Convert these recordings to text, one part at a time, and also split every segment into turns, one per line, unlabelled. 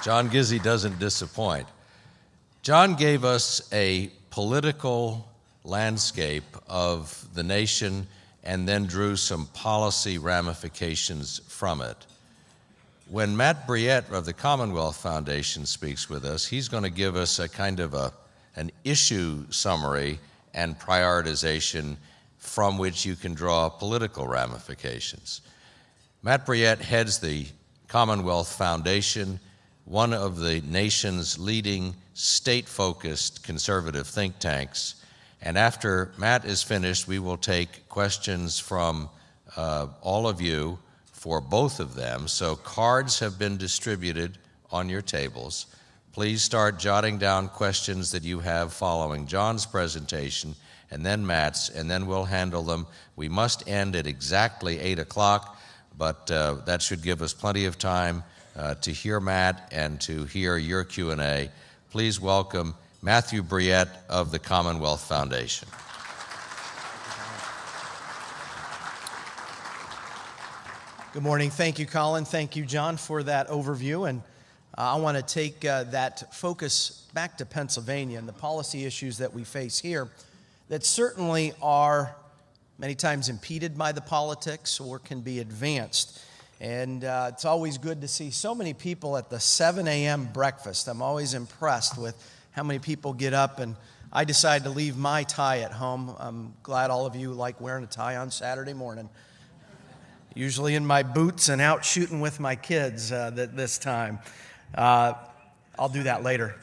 John Gizzi doesn't disappoint. John gave us a political landscape of the nation and then drew some policy ramifications from it. When Matt Brouillette of the Commonwealth Foundation speaks with us, he's going to give us a kind of an issue summary and prioritization from which you can draw political ramifications. Matt Brouillette heads the Commonwealth Foundation, one of the nation's leading state-focused conservative think tanks. And after Matt is finished, we will take questions from all of you for both of them. So cards have been distributed on your tables. Please start jotting down questions that you have following John's presentation and then Matt's, and then we'll handle them. We must end at exactly 8 o'clock, but that should give us plenty of time to hear Matt and to hear your Q&A. Please welcome Matthew Brouillette of the Commonwealth Foundation.
Good morning. Thank you, Colin. Thank you, John, for that overview. And I want to take that focus back to Pennsylvania and the policy issues that we face here that certainly are many times impeded by the politics or can be advanced. And it's always good to see so many people at the 7 a.m. breakfast. I'm always impressed with how many people get up, and I decided to leave my tie at home. I'm glad all of you like wearing a tie on Saturday morning. Usually in my boots and out shooting with my kids this time. I'll do that later.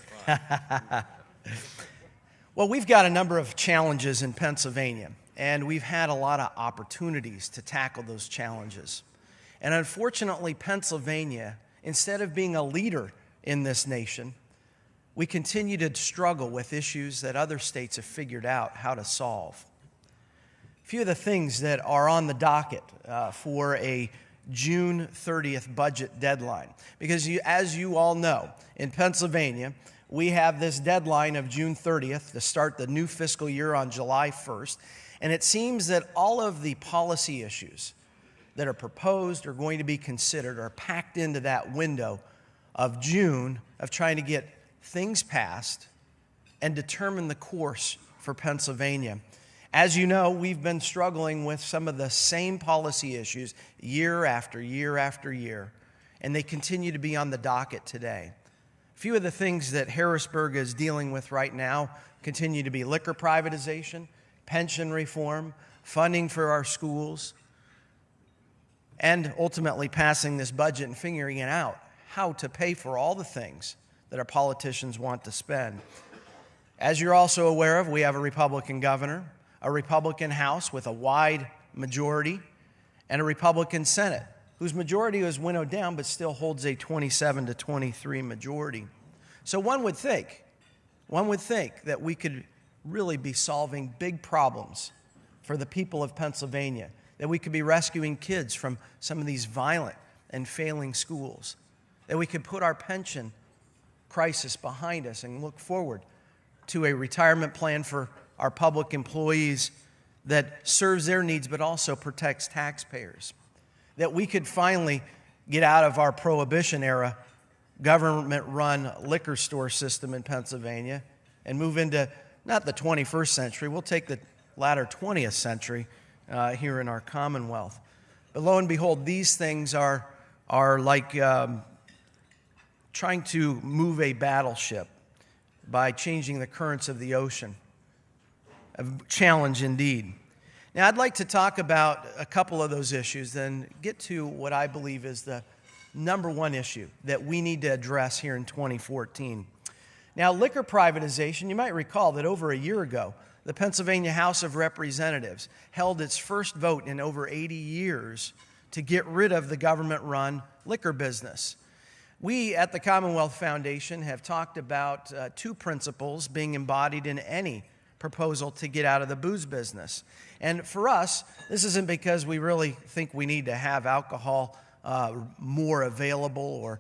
Well, we've got a number of challenges in Pennsylvania, and we've had a lot of opportunities to tackle those challenges. And unfortunately, Pennsylvania, instead of being a leader in this nation, we continue to struggle with issues that other states have figured out how to solve. A few of the things that are on the docket for a June 30th budget deadline, because as you all know, in Pennsylvania, we have this deadline of June 30th to start the new fiscal year on July 1st, and it seems that all of the policy issues that are proposed or going to be considered are packed into that window of June of trying to get things passed and determine the course for Pennsylvania. As you know, we've been struggling with some of the same policy issues year after year after year, and they continue to be on the docket today. A few of the things that Harrisburg is dealing with right now continue to be liquor privatization, pension reform, funding for our schools, and ultimately passing this budget and figuring it out, how to pay for all the things that our politicians want to spend. As you're also aware of, we have a Republican governor, a Republican House with a wide majority, and a Republican Senate, whose majority was winnowed down but still holds a 27-23 majority. So one would think that we could really be solving big problems for the people of Pennsylvania, that we could be rescuing kids from some of these violent and failing schools, that we could put our pension crisis behind us and look forward to a retirement plan for our public employees that serves their needs but also protects taxpayers, that we could finally get out of our Prohibition era government-run liquor store system in Pennsylvania and move into not the 21st century, we'll take the latter 20th century here in our Commonwealth. But lo and behold, these things are like trying to move a battleship by changing the currents of the ocean. A challenge indeed. Now, I'd like to talk about a couple of those issues, then get to what I believe is the number one issue that we need to address here in 2014. Now, liquor privatization, you might recall that over a year ago, the Pennsylvania House of Representatives held its first vote in over 80 years to get rid of the government-run liquor business. We at the Commonwealth Foundation have talked about two principles being embodied in any proposal to get out of the booze business. And for us, this isn't because we really think we need to have alcohol more available or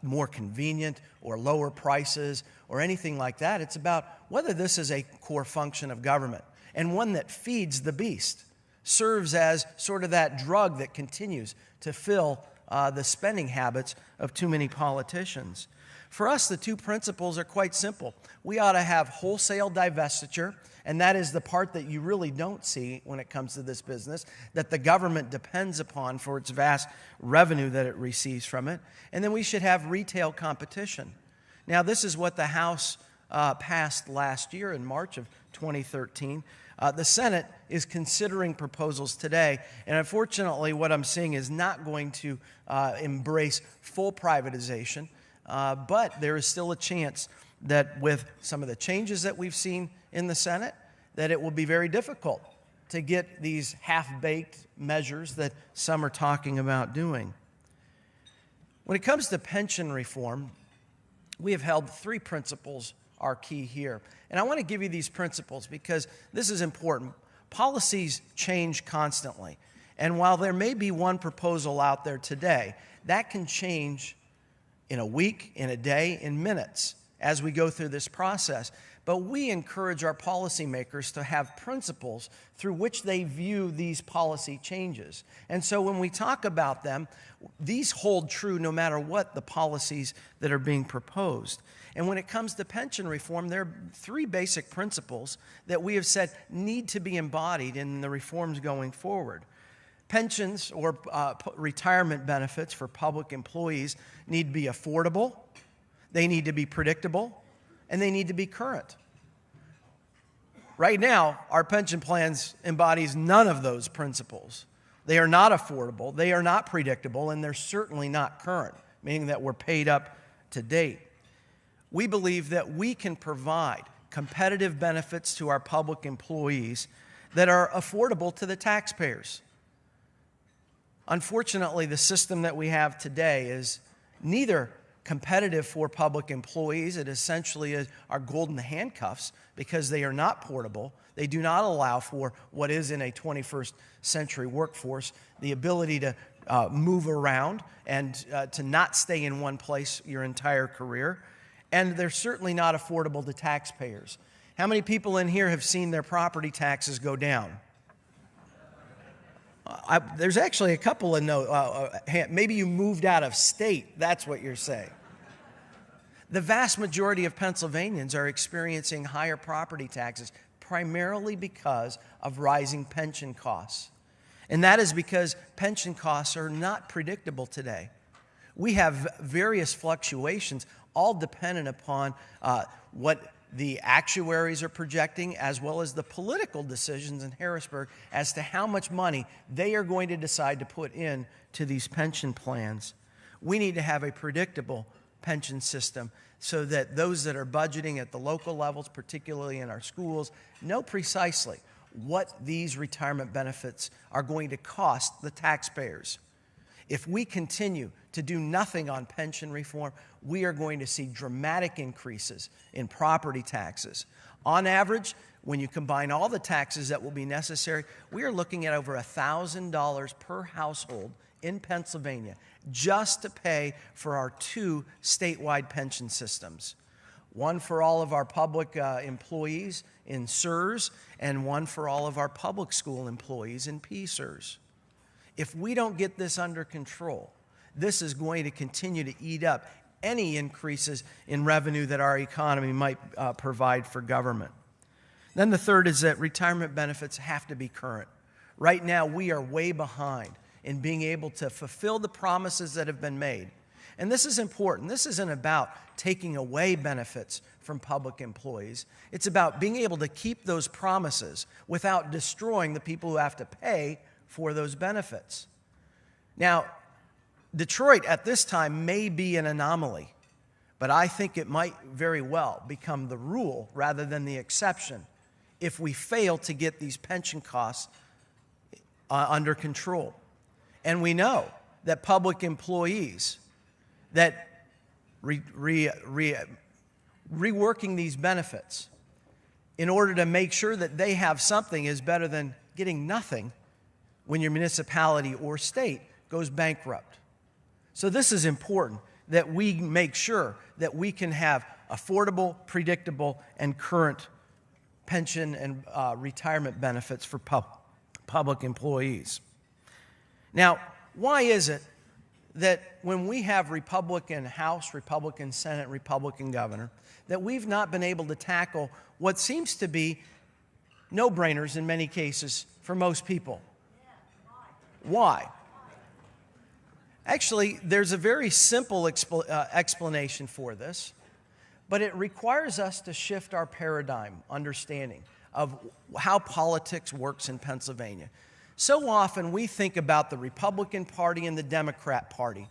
more convenient or lower prices or anything like that. It's about whether this is a core function of government and one that feeds the beast, serves as sort of that drug that continues to fill the spending habits of too many politicians. For us, the two principles are quite simple. We ought to have wholesale divestiture, and that is the part that you really don't see when it comes to this business, that the government depends upon for its vast revenue that it receives from it. And then we should have retail competition. Now, this is what the House passed last year in March of 2013. The Senate is considering proposals today, and unfortunately what I'm seeing is not going to embrace full privatization, but there is still a chance that with some of the changes that we've seen in the Senate, that it will be very difficult to get these half-baked measures that some are talking about doing. When it comes to pension reform, we have held three principles are key here. And I want to give you these principles because this is important. Policies change constantly. And while there may be one proposal out there today, that can change in a week, in a day, in minutes as we go through this process. But we encourage our policymakers to have principles through which they view these policy changes. And so when we talk about them, these hold true no matter what the policies that are being proposed. And when it comes to pension reform, there are three basic principles that we have said need to be embodied in the reforms going forward. Pensions or retirement benefits for public employees need to be affordable, they need to be predictable, and they need to be current. Right now, our pension plans embodies none of those principles. They are not affordable, they are not predictable, and they're certainly not current, meaning that we're paid up to date. We believe that we can provide competitive benefits to our public employees that are affordable to the taxpayers. Unfortunately, the system that we have today is neither competitive for public employees. It essentially is our golden handcuffs because they are not portable. They do not allow for what is in a 21st century workforce, the ability to move around and to not stay in one place your entire career. And they're certainly not affordable to taxpayers. How many people in here have seen their property taxes go down? There's actually a couple in maybe you moved out of state, that's what you're saying. The vast majority of Pennsylvanians are experiencing higher property taxes, primarily because of rising pension costs. And that is because pension costs are not predictable today. We have various fluctuations, all dependent upon what the actuaries are projecting, as well as the political decisions in Harrisburg as to how much money they are going to decide to put in to these pension plans. We need to have a predictable pension system so that those that are budgeting at the local levels, particularly in our schools, know precisely what these retirement benefits are going to cost the taxpayers. If we continue to do nothing on pension reform, we are going to see dramatic increases in property taxes. On average, when you combine all the taxes that will be necessary, we are looking at over $1,000 per household in Pennsylvania just to pay for our two statewide pension systems. One for all of our public employees in SERS and one for all of our public school employees in PSERS. If we don't get this under control, this is going to continue to eat up any increases in revenue that our economy might provide for government. Then the third is that retirement benefits have to be current. Right now, we are way behind in being able to fulfill the promises that have been made. And this is important. This isn't about taking away benefits from public employees. It's about being able to keep those promises without destroying the people who have to pay for those benefits. Now, Detroit at this time may be an anomaly, but I think it might very well become the rule rather than the exception if we fail to get these pension costs under control. And we know that public employees, that reworking these benefits in order to make sure that they have something is better than getting nothing when your municipality or state goes bankrupt. So this is important, that we make sure that we can have affordable, predictable, and current pension and retirement benefits for public employees. Now, why is it that when we have Republican House, Republican Senate, Republican governor, that we've not been able to tackle what seems to be no-brainers in many cases for most people. Why? Actually, there's a very simple explanation for this, but it requires us to shift our paradigm, understanding of how politics works in Pennsylvania. So often we think about the Republican Party and the Democrat Party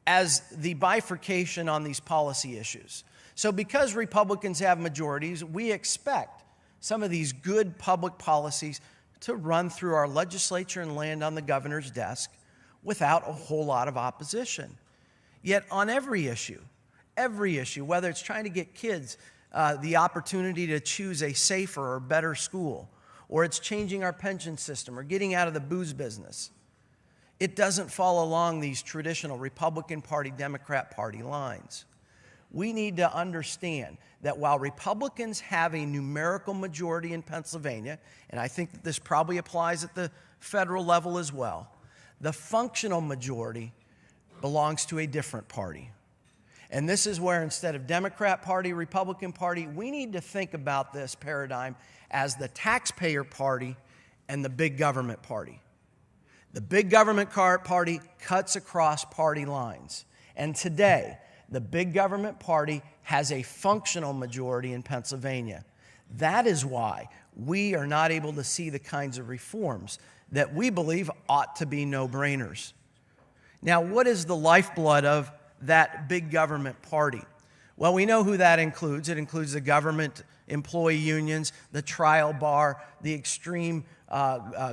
as the bifurcation on these policy issues. So because Republicans have majorities, we expect some of these good public policies to run through our legislature and land on the governor's desk without a whole lot of opposition. Yet on every issue, whether it's trying to get kids the opportunity to choose a safer or better school, or it's changing our pension system, or getting out of the booze business, it doesn't fall along these traditional Republican Party, Democrat Party lines. We need to understand that while Republicans have a numerical majority in Pennsylvania, and I think that this probably applies at the federal level as well, the functional majority belongs to a different party. And this is where instead of Democrat Party, Republican Party, we need to think about this paradigm as the taxpayer party and the big government party. The big government party cuts across party lines. And today, the big government party has a functional majority in Pennsylvania. That is why we are not able to see the kinds of reforms that we believe ought to be no-brainers. Now, what is the lifeblood of that big government party? Well, we know who that includes. It includes the government employee unions, the trial bar, the extreme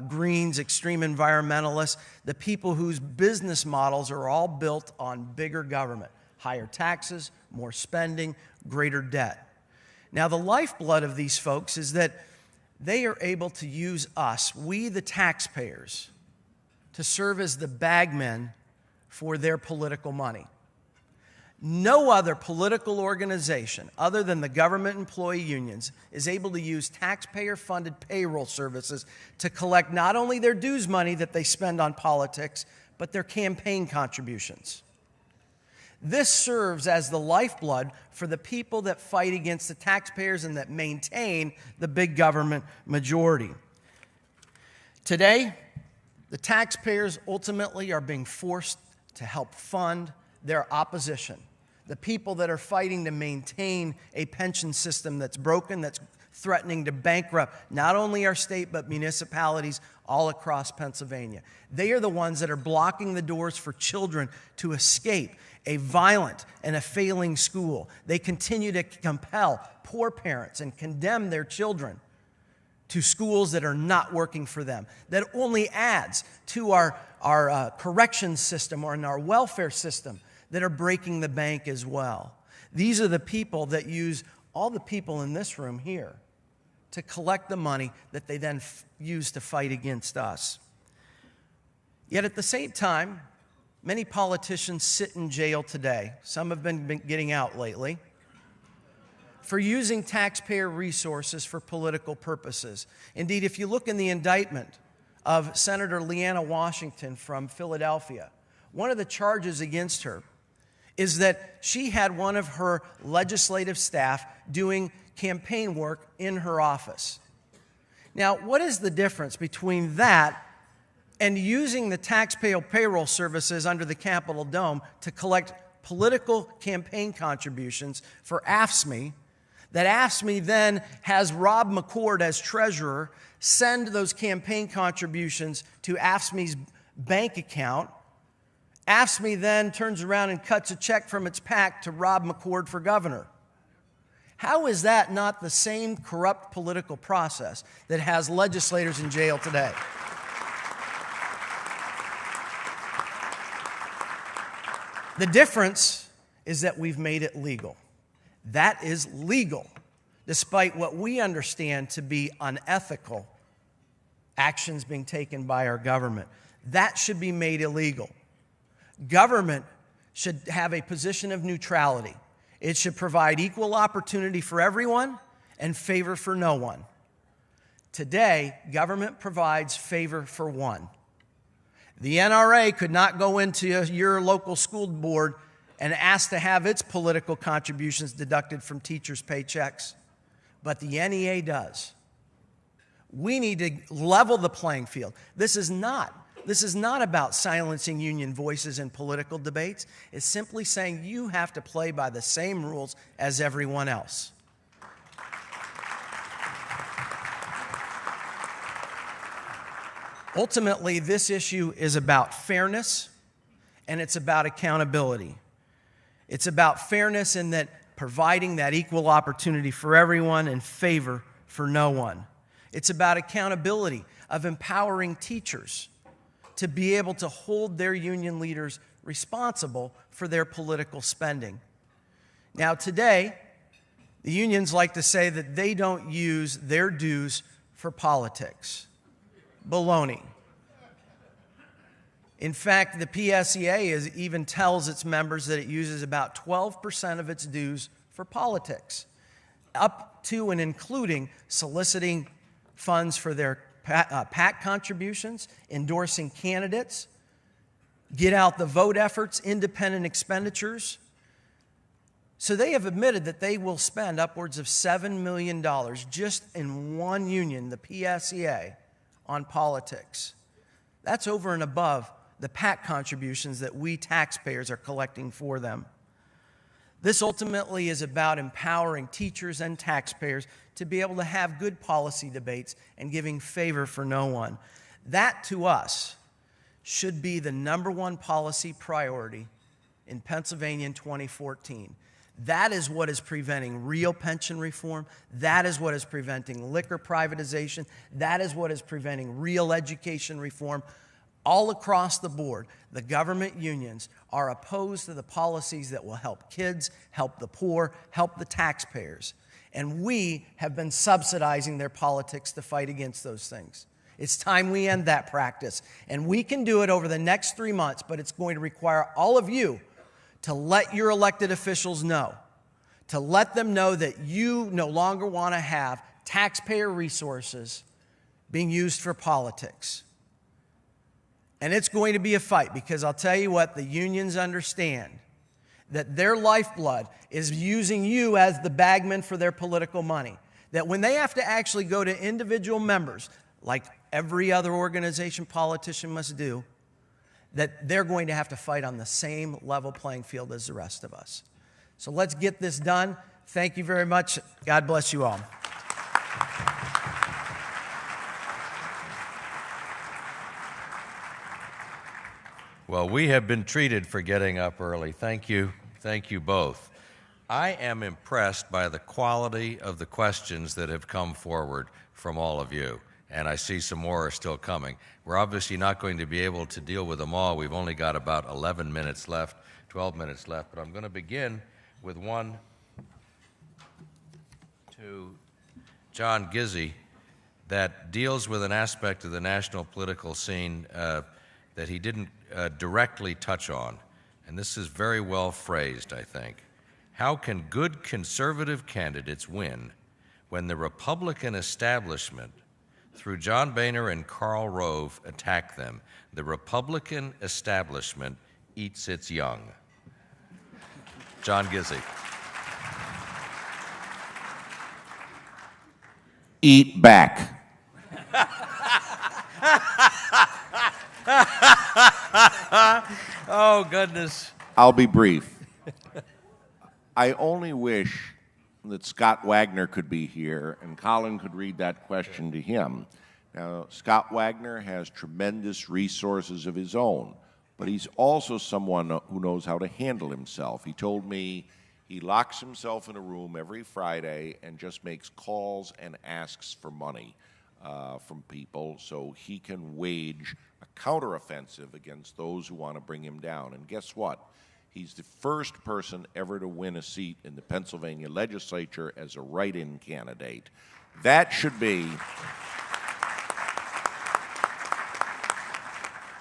Greens, extreme environmentalists, the people whose business models are all built on bigger government, higher taxes, more spending, greater debt. Now, the lifeblood of these folks is that they are able to use us, we the taxpayers, to serve as the bagmen for their political money. No other political organization other than the government employee unions is able to use taxpayer-funded payroll services to collect not only their dues money that they spend on politics, but their campaign contributions. This serves as the lifeblood for the people that fight against the taxpayers and that maintain the big government majority. Today, the taxpayers ultimately are being forced to help fund their opposition. The people that are fighting to maintain a pension system that's broken, that's threatening to bankrupt not only our state but municipalities all across Pennsylvania. They are the ones that are blocking the doors for children to escape a violent and a failing school. They continue to compel poor parents and condemn their children to schools that are not working for them. That only adds to our corrections system or in our welfare system that are breaking the bank as well. These are the people that use all the people in this room here to collect the money that they then use to fight against us. Yet at the same time, many politicians sit in jail today. Some have been getting out lately for using taxpayer resources for political purposes. Indeed, if you look in the indictment of Senator Leanna Washington from Philadelphia, one of the charges against her is that she had one of her legislative staff doing campaign work in her office. Now, what is the difference between that and using the taxpayer payroll services under the Capitol Dome to collect political campaign contributions for AFSCME, that AFSCME then has Rob McCord as treasurer send those campaign contributions to AFSCME's bank account. AFSCME then turns around and cuts a check from its PAC to Rob McCord for governor. How is that not the same corrupt political process that has legislators in jail today? The difference is that we've made it legal. That is legal, despite what we understand to be unethical actions being taken by our government. That should be made illegal. Government should have a position of neutrality. It should provide equal opportunity for everyone and favor for no one. Today, government provides favor for one. The NRA could not go into your local school board and ask to have its political contributions deducted from teachers' paychecks, but the NEA does. We need to level the playing field. This is not about silencing union voices in political debates. It's simply saying you have to play by the same rules as everyone else. Ultimately, this issue is about fairness, and it's about accountability. It's about fairness in that providing that equal opportunity for everyone and favor for no one. It's about accountability of empowering teachers to be able to hold their union leaders responsible for their political spending. Now, today, the unions like to say that they don't use their dues for politics. Baloney. In fact, the PSEA even tells its members that it uses about 12% of its dues for politics, up to and including soliciting funds for their PAC contributions, endorsing candidates, get out the vote efforts, independent expenditures. So they have admitted that they will spend upwards of $7 million just in one union, the PSEA, on politics. That's over and above the PAC contributions that we taxpayers are collecting for them. This ultimately is about empowering teachers and taxpayers to be able to have good policy debates and giving favor for no one. That, to us, should be the #1 policy priority in Pennsylvania in 2014. That is what is preventing real pension reform. That is what is preventing liquor privatization. That is what is preventing real education reform. All across the board, the government unions are opposed to the policies that will help kids, help the poor, help the taxpayers. And we have been subsidizing their politics to fight against those things. It's time we end that practice. And we can do it over the next 3 months, but it's going to require all of you to let your elected officials know, to let them know that you no longer want to have taxpayer resources being used for politics. And it's going to be a fight, because I'll tell you what, the unions understand that their lifeblood is using you as the bagman for their political money. That when they have to actually go to individual members, like every other organization politician must do, that they're going to have to fight on the same level playing field as the rest of us. So let's get this done. Thank you very much. God bless you all.
Well, we have been treated for getting up early. Thank you. Thank you both. I am impressed by the quality of the questions that have come forward from all of you, and I see some more are still coming. We're obviously not going to be able to deal with them all. We've only got about 11 minutes left, 12 minutes left, but I'm going to begin with one to John Gizzi that deals with an aspect of the national political scene that he didn't directly touch on. And this is very well phrased, I think. How can good conservative candidates win when the Republican establishment, through John Boehner and Karl Rove, attack them? The Republican establishment eats its young. John Gizzi.
Eat back.
Oh, goodness.
I'll be brief. I only wish that Scott Wagner could be here and Colin could read that question to him. Now, Scott Wagner has tremendous resources of his own, but he's also someone who knows how to handle himself. He told me he locks himself in a room every Friday and just makes calls and asks for money from people so he can wage a counteroffensive against those who want to bring him down. And guess what? He's the first person ever to win a seat in the Pennsylvania legislature as a write-in candidate. That should be,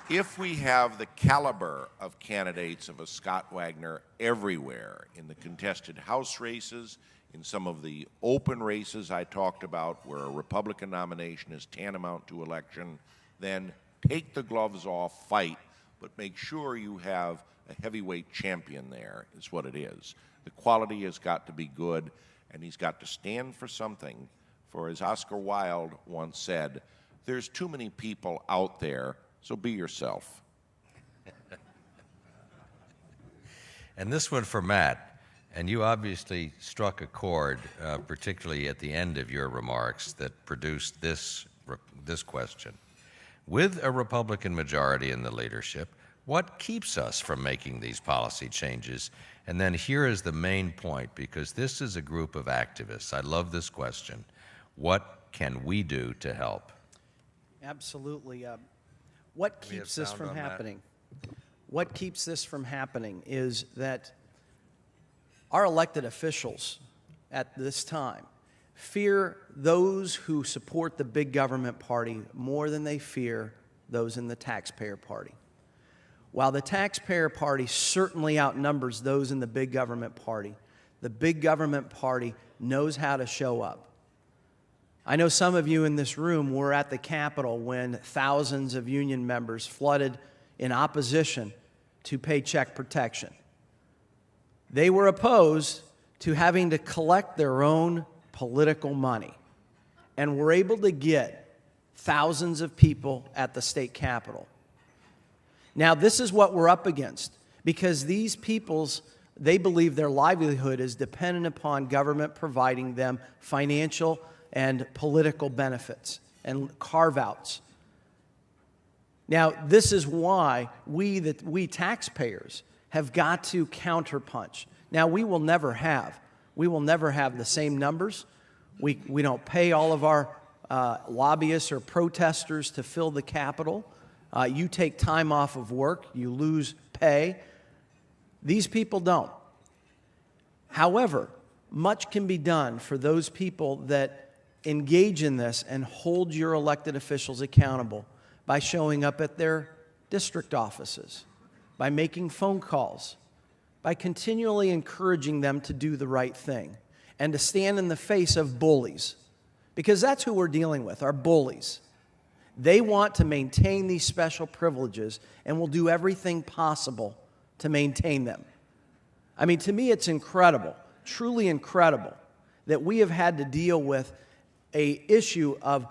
if we have the caliber of candidates of a Scott Wagner everywhere in the contested House races, in some of the open races I talked about where a Republican nomination is tantamount to election, then Take the gloves off, fight, but make sure you have a heavyweight champion there, is what it is. The quality has got to be good, and he's got to stand for something. For as Oscar Wilde once said, there's too many people out there, so be yourself.
And this one for Matt, and you obviously struck a chord, particularly at the end of your remarks, that produced this question. With a Republican majority in the leadership, what keeps us from making these policy changes? And then here is the main point, because this is a group of activists. I love this question. What can we do to help?
Absolutely. What keeps this from happening? What keeps this from happening is that our elected officials at this time fear those who support the big government party more than they fear those in the taxpayer party. While the taxpayer party certainly outnumbers those in the big government party, the big government party knows how to show up. I know some of you in this room were at the Capitol when thousands of union members flooded in opposition to paycheck protection. They were opposed to having to collect their own political money and were able to get thousands of people at the state capitol. Now, this is what we're up against, because these peoples, they believe their livelihood is dependent upon government providing them financial and political benefits and carve-outs. Now, this is why we taxpayers have got to counterpunch. Now, we will never have the same numbers. We don't pay all of our lobbyists or protesters to fill the Capitol. You take time off of work, you lose pay. These people don't. However, much can be done for those people that engage in this and hold your elected officials accountable by showing up at their district offices, by making phone calls, by continually encouraging them to do the right thing and to stand in the face of bullies, because that's who we're dealing with, our bullies. They want to maintain these special privileges and will do everything possible to maintain them. I mean, to me, it's incredible, truly incredible, that we have had to deal with an issue of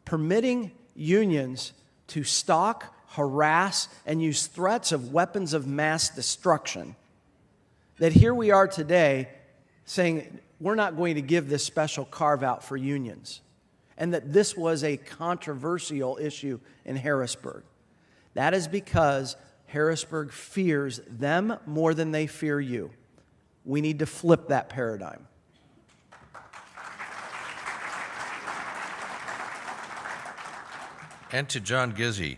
permitting unions to stalk, harass, and use threats of weapons of mass destruction, that here we are today saying we're not going to give this special carve-out for unions, and that this was a controversial issue in Harrisburg. That is because Harrisburg fears them more than they fear you. We need to flip that paradigm.
And to John Gizzi,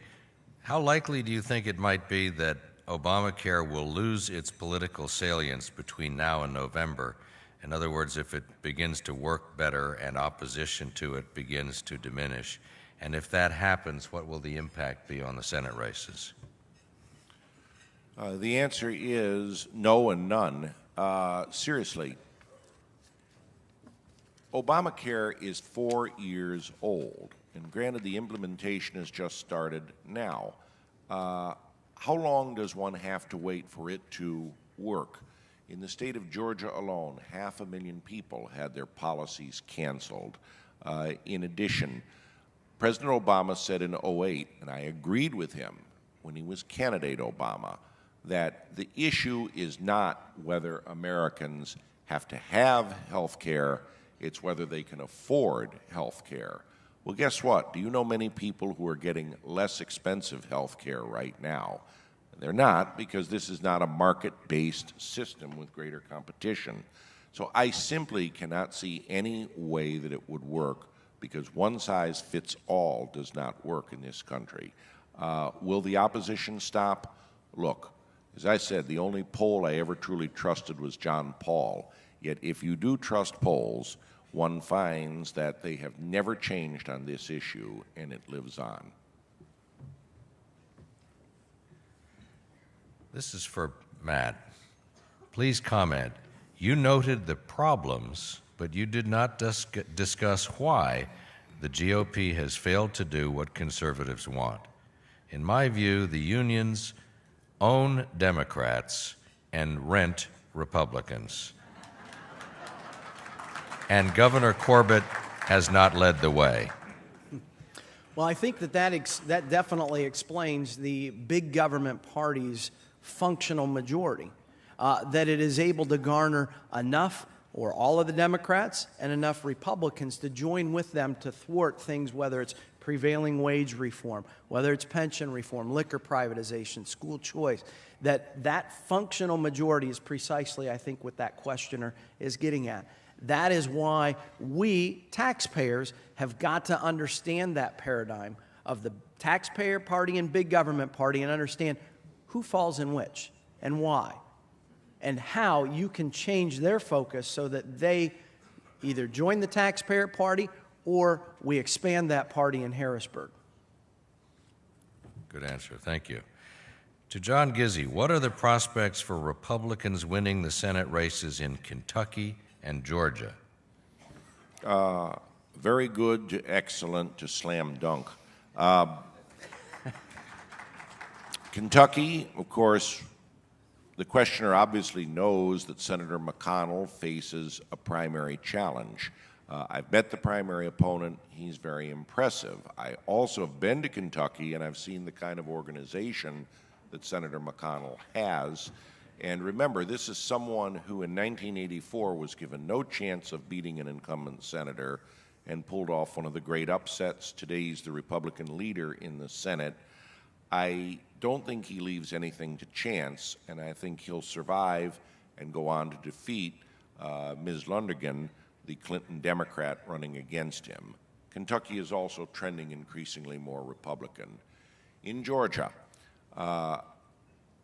how likely do you think it might be that Obamacare will lose its political salience between now and November? In other words, if it begins to work better and opposition to it begins to diminish. And if that happens, what will the impact be on the Senate races?
The answer is no and none. Seriously, Obamacare is 4 years old, and granted the implementation has just started now. How long does one have to wait for it to work? In the state of Georgia alone, 500,000 people had their policies canceled. In addition, President Obama said in 2008, and I agreed with him when he was candidate Obama, that the issue is not whether Americans have to have health care, it's whether they can afford health care. Well, guess what? Do you know many people who are getting less expensive health care right now? They're not, because this is not a market-based system with greater competition. So I simply cannot see any way that it would work, because one size fits all does not work in this country. Will the opposition stop? Look, as I said, the only poll I ever truly trusted was John Paul. Yet if you do trust polls, one finds that they have never changed on this issue, and it lives on.
This is for Matt. Please comment. You noted the problems, but you did not discuss why the GOP has failed to do what conservatives want. In my view, the unions own Democrats and rent Republicans. And Governor Corbett has not led the way.
Well, I think that definitely explains the big government party's functional majority, that it is able to garner enough or all of the Democrats and enough Republicans to join with them to thwart things, whether it's prevailing wage reform, whether it's pension reform, liquor privatization, school choice, that functional majority is precisely, I think, what that questioner is getting at. That is why we, taxpayers, have got to understand that paradigm of the taxpayer party and big government party and understand who falls in which and why, and how you can change their focus so that they either join the taxpayer party or we expand that party in Harrisburg.
Good answer. Thank you. To John Gizzi, what are the prospects for Republicans winning the Senate races in Kentucky and Georgia?
Very good to excellent to slam dunk. Kentucky, of course, the questioner obviously knows that Senator McConnell faces a primary challenge. I've met the primary opponent. He's very impressive. I also have been to Kentucky, and I've seen the kind of organization that Senator McConnell has. And remember, this is someone who in 1984 was given no chance of beating an incumbent senator and pulled off one of the great upsets. Today he's the Republican leader in the Senate. I don't think he leaves anything to chance, and I think he'll survive and go on to defeat Ms. Lundergan, the Clinton Democrat running against him. Kentucky is also trending increasingly more Republican. In Georgia,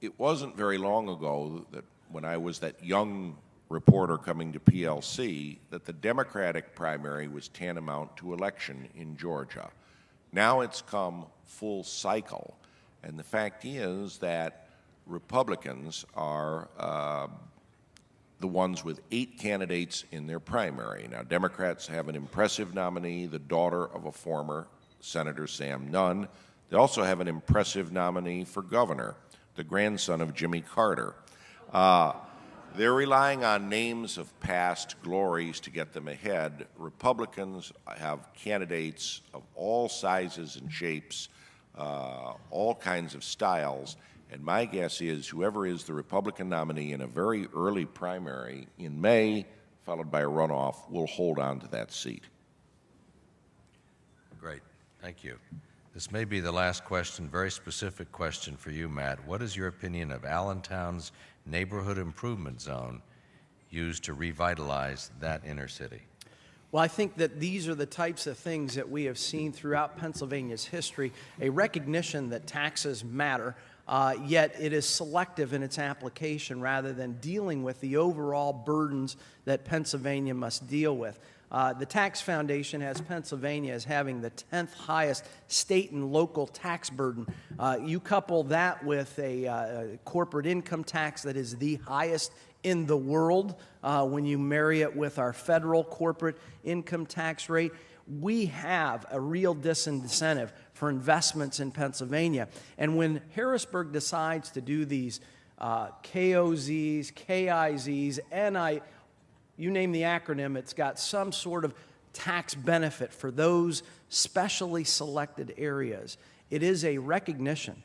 it wasn't very long ago that when I was that young reporter coming to PLC that the Democratic primary was tantamount to election in Georgia. Now it's come full cycle, and the fact is that Republicans are the ones with 8 candidates in their primary. Now, Democrats have an impressive nominee, the daughter of a former Senator Sam Nunn. They also have an impressive nominee for governor, the grandson of Jimmy Carter. They're relying on names of past glories to get them ahead. Republicans have candidates of all sizes and shapes, all kinds of styles, and my guess is whoever is the Republican nominee in a very early primary in May, followed by a runoff, will hold on to that seat.
Great. Thank you. This may be the last question, very specific question for you, Matt. What is your opinion of Allentown's neighborhood improvement zone used to revitalize that inner city?
Well, I think that these are the types of things that we have seen throughout Pennsylvania's history, a recognition that taxes matter, yet it is selective in its application rather than dealing with the overall burdens that Pennsylvania must deal with. The Tax Foundation has Pennsylvania as having the 10th highest state and local tax burden. You couple that with a corporate income tax that is the highest in the world when you marry it with our federal corporate income tax rate. We have a real disincentive for investments in Pennsylvania. And when Harrisburg decides to do these KOZs, KIZs, you name the acronym, it's got some sort of tax benefit for those specially selected areas. It is a recognition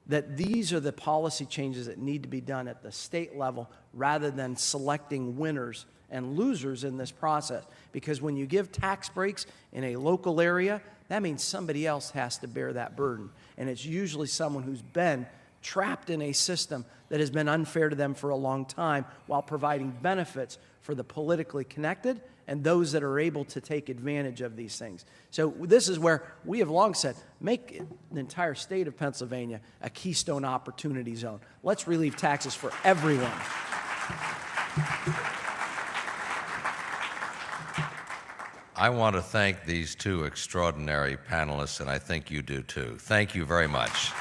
that these are the policy changes that need to be done at the state level rather than selecting winners and losers in this process. Because when you give tax breaks in a local area, that means somebody else has to bear that burden. And it's usually someone who's been trapped in a system that has been unfair to them for a long time while providing benefits for the politically connected and those that are able to take advantage of these things. So this is where we have long said, make the entire state of Pennsylvania a keystone opportunity zone. Let's relieve taxes for everyone.
I want to thank these two extraordinary panelists, and I think you do too. Thank you very much.